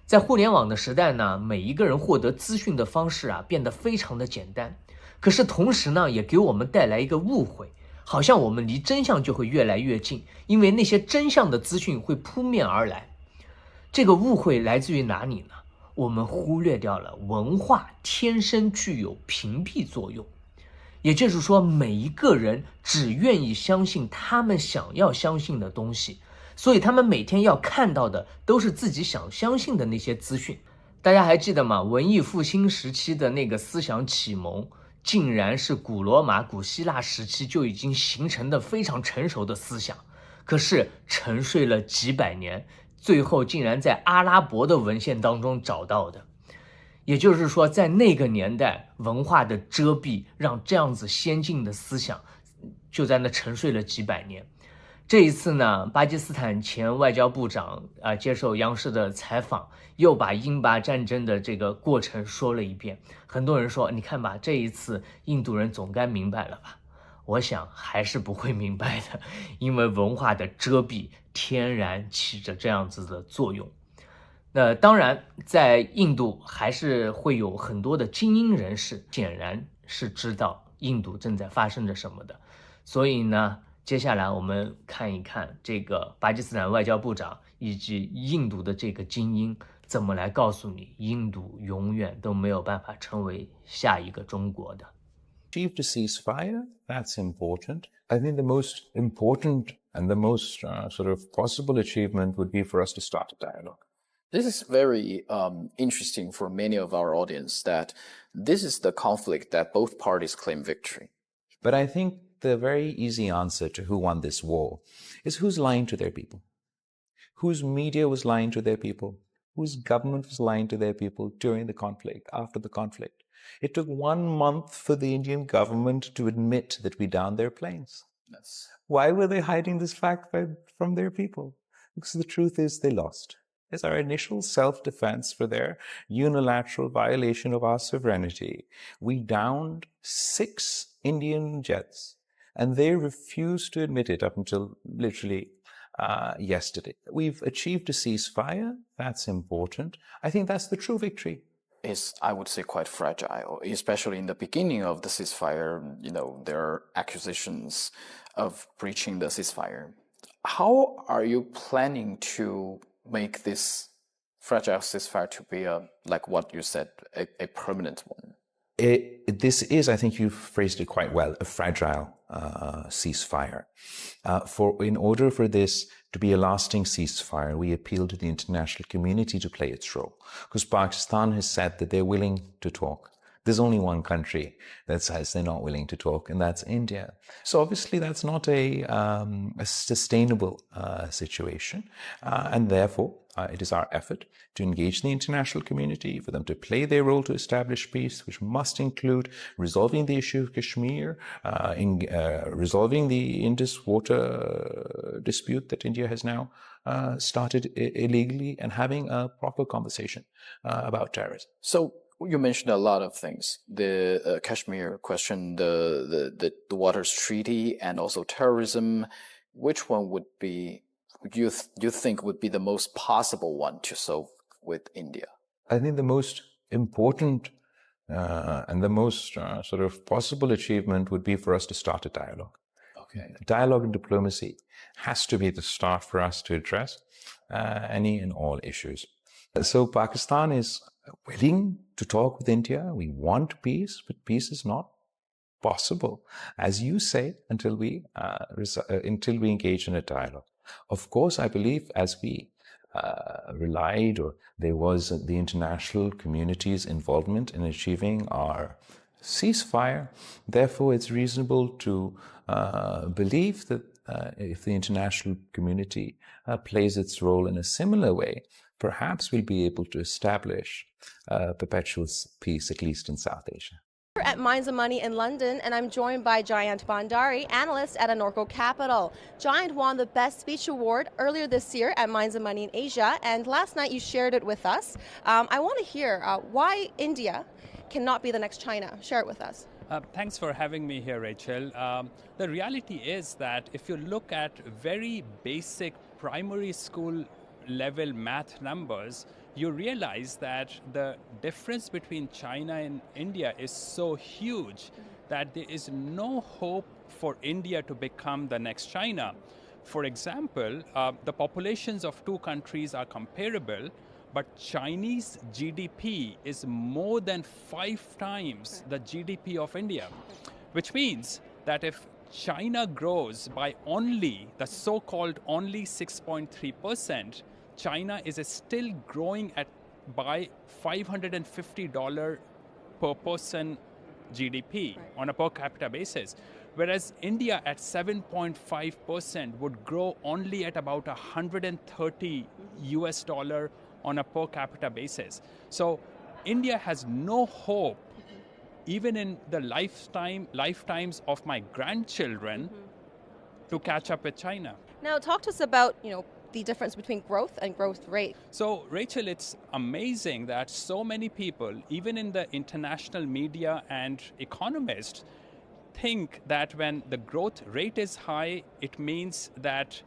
在互联网的时代呢，每一个人获得资讯的方式变得非常的简单，可是同时呢，也给我们带来一个误会，好像我们离真相就会越来越近，因为那些真相的资讯会扑面而来。这个误会来自于哪里呢？我们忽略掉了文化天生具有屏蔽作用，也就是说，每一个人只愿意相信他们想要相信的东西，所以他们每天要看到的都是自己想相信的那些资讯。大家还记得吗？文艺复兴时期的那个思想启蒙，竟然是古罗马、古希腊时期就已经形成的非常成熟的思想，可是沉睡了几百年，最后竟然在阿拉伯的文献当中找到的。也就是说，在那个年代，文化的遮蔽让这样子先进的思想就在那沉睡了几百年。这一次呢，巴基斯坦前外交部长接受央视的采访，又把英巴战争的这个过程说了一遍。很多人说，你看吧，这一次印度人总该明白了吧？我想还是不会明白的，因为文化的遮蔽天然起着这样子的作用。那当然，在印度还是会有很多的精英人士，显然是知道印度正在发生着什么的。所以呢，接下来我们看一看这个巴基斯坦外交部长以及印度的这个精英怎么来告诉你，印度永远都没有办法成为下一个中国的。Achieved a ceasefire, that's important. I think the most important and the most sort of possible achievement would be for us to start a dialogue. This is very interesting for many of our audience that this is the conflict that both parties claim victory. But I think the very easy answer to who won this war is who's lying to their people, whose media was lying to their people, whose government was lying to their people during the conflict, after the conflict. It took 1 month for the Indian government to admit that we downed their planes. Yes. Why were they hiding this fact from their people? Because the truth is they lost. It's our initial self-defense for their unilateral violation of our sovereignty. We downed 6 Indian jets, and they refused to admit it up until literally yesterday. We've achieved a ceasefire. That's important. I think that's the true victory. Is, I would say, quite fragile, especially in the beginning of the ceasefire. There are accusations of breaching the ceasefire. How are you planning to make this fragile ceasefire to be like what you said, a permanent one? This is, I think you phrased it quite well, a fragile ceasefire. In order for this to be a lasting ceasefire, we appeal to the international community to play its role, because Pakistan has said that they're willing to talk. There's only one country that says they're not willing to talk, and that's India. So obviously that's not a sustainable situation, and therefore it is our effort to engage the international community, for them to play their role to establish peace, which must include resolving the issue of Kashmir, resolving the Indus water dispute that India has now started illegally, and having a proper conversation about terrorism. So you mentioned a lot of things: the Kashmir question, the Waters Treaty, and also terrorism. Which one would be you think would be the most possible one to solve with India? I think the most important and the most sort of possible achievement would be for us to start a dialogue. Okay. Dialogue and diplomacy has to be the start for us to address any and all issues. So Pakistan is willing to talk with India. We want peace, but peace is not possible, as you say, until we engage in a dialogue. Of course, I believe as we relied, or there was the international community's involvement in achieving our ceasefire, therefore it's reasonable to believe that if the international community plays its role in a similar way, perhaps we'll be able to establish perpetual peace, at least in South Asia. We're at Minds of Money in London, and I'm joined by Jayant Bhandari, analyst at Anorco Capital. Jayant won the Best Speech Award earlier this year at Minds of Money in Asia, and last night you shared it with us. I want to hear why India cannot be the next China. Share it with us. Thanks for having me here, Rachel. The reality is that if you look at very basic primary school level math numbers, you realize that the difference between China and India is so huge that there is no hope for India to become the next China. For example, the populations of two countries are comparable, but Chinese GDP is more than 5 times the GDP of India, which means that if China grows by only the so-called only 6.3%, China is still growing by $550 per person GDP on a per capita basis, whereas India at 7.5% would grow only at about $130 on a per capita basis. So India has no hope, even in the lifetimes of my grandchildren, to catch up with China. Now, talk to us about, the difference between growth and growth rate. So, Rachel, it's amazing that so many people, even in the international media and economists, think that when the growth rate is high, it means that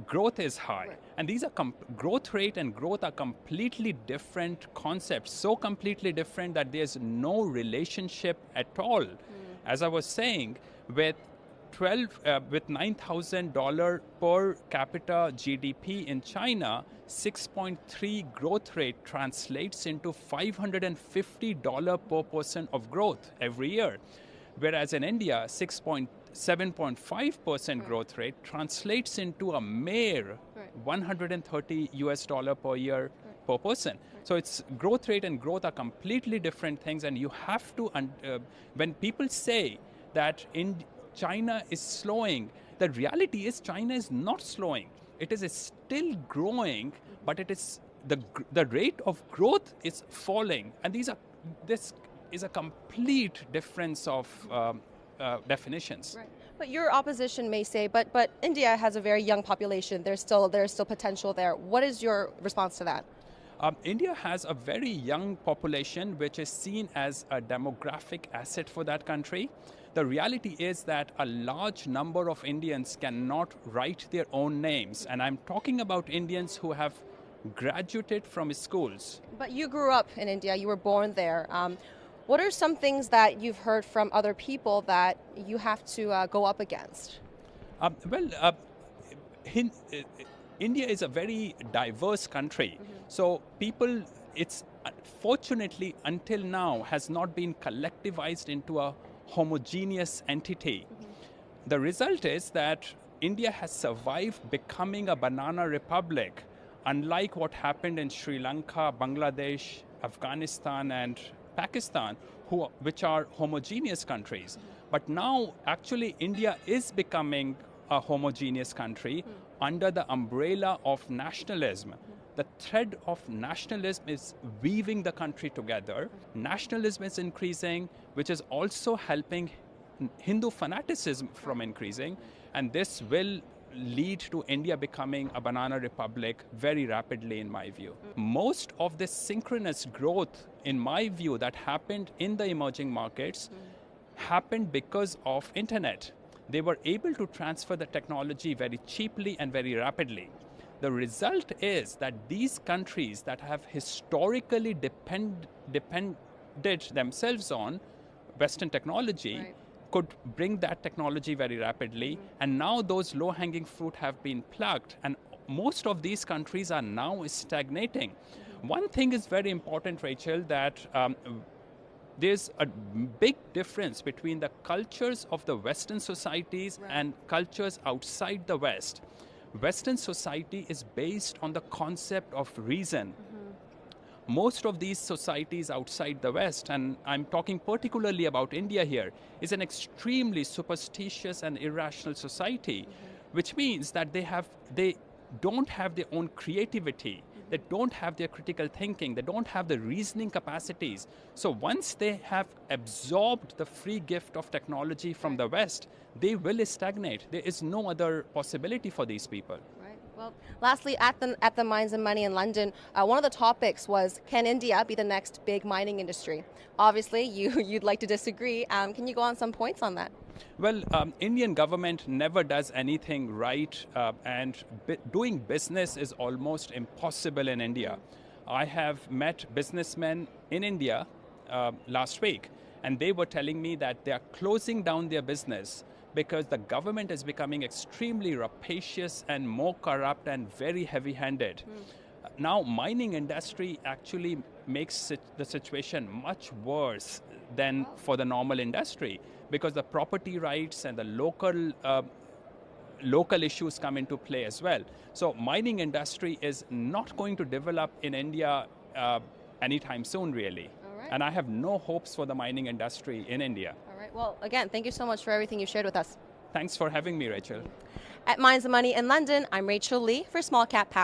growth is high. Right. And these are growth rate and growth are completely different concepts, so completely different that there's no relationship at all. As I was saying, with $9,000 per capita GDP in China, 6.3 growth rate translates into $550 per person of growth every year. Whereas in India, 7.5% growth rate translates into a mere $130 per year per person. So it's growth rate and growth are completely different things, and you have to, when people say that China is slowing, the reality is China is not slowing. It is still growing, but it is the rate of growth is falling, and this is a complete difference of definitions. Right. But your opposition may say, but India has a very young population. There's still potential there. What is your response to that? India has a very young population, which is seen as a demographic asset for that country. The reality is that a large number of Indians cannot write their own names. And I'm talking about Indians who have graduated from schools. But you grew up in India. You were born there. What are some things that you've heard from other people that you have to go up against? India is a very diverse country. So people, it's fortunately until now has not been collectivized into a homogeneous entity. The result is that India has survived becoming a banana republic, unlike what happened in Sri Lanka, Bangladesh, Afghanistan, and Pakistan, which are homogeneous countries. But now, actually, India is becoming a homogeneous country under the umbrella of nationalism. The thread of nationalism is weaving the country together. Nationalism is increasing, which is also helping Hindu fanaticism from increasing, and this will lead to India becoming a banana republic very rapidly, in my view. Most of this synchronous growth, in my view, that happened in the emerging markets happened because of internet. They were able to transfer the technology very cheaply and very rapidly. The result is that these countries that have historically depended themselves on Western technology could bring that technology very rapidly, and now those low-hanging fruit have been plucked, and most of these countries are now stagnating. One thing is very important, Rachel, that there's a big difference between the cultures of the Western societies and cultures outside the West. Western society is based on the concept of reason. Most of these societies outside the West, and I'm talking particularly about India here, is an extremely superstitious and irrational society, which means that they don't have their own creativity. They don't have their critical thinking. They don't have the reasoning capacities. So once they have absorbed the free gift of technology from the West, they will stagnate. There is no other possibility for these people. Right. Well, lastly, at the Mines and Money in London, one of the topics was, can India be the next big mining industry? Obviously, you'd like to disagree. Can you go on some points on that? Well, Indian government never does anything right, and doing business is almost impossible in India. I have met businessmen in India last week, and they were telling me that they are closing down their business because the government is becoming extremely rapacious and more corrupt and very heavy-handed. Now, mining industry actually makes the situation much worse than for the normal industry, because the property rights and the local issues come into play as well. So mining industry is not going to develop in India anytime soon, really. All right. And I have no hopes for the mining industry in India. All right. Well, again, thank you so much for everything you shared with us. Thanks for having me, Rachel. At Minds and Money in London, I'm Rachel Lee for Small Cap Power.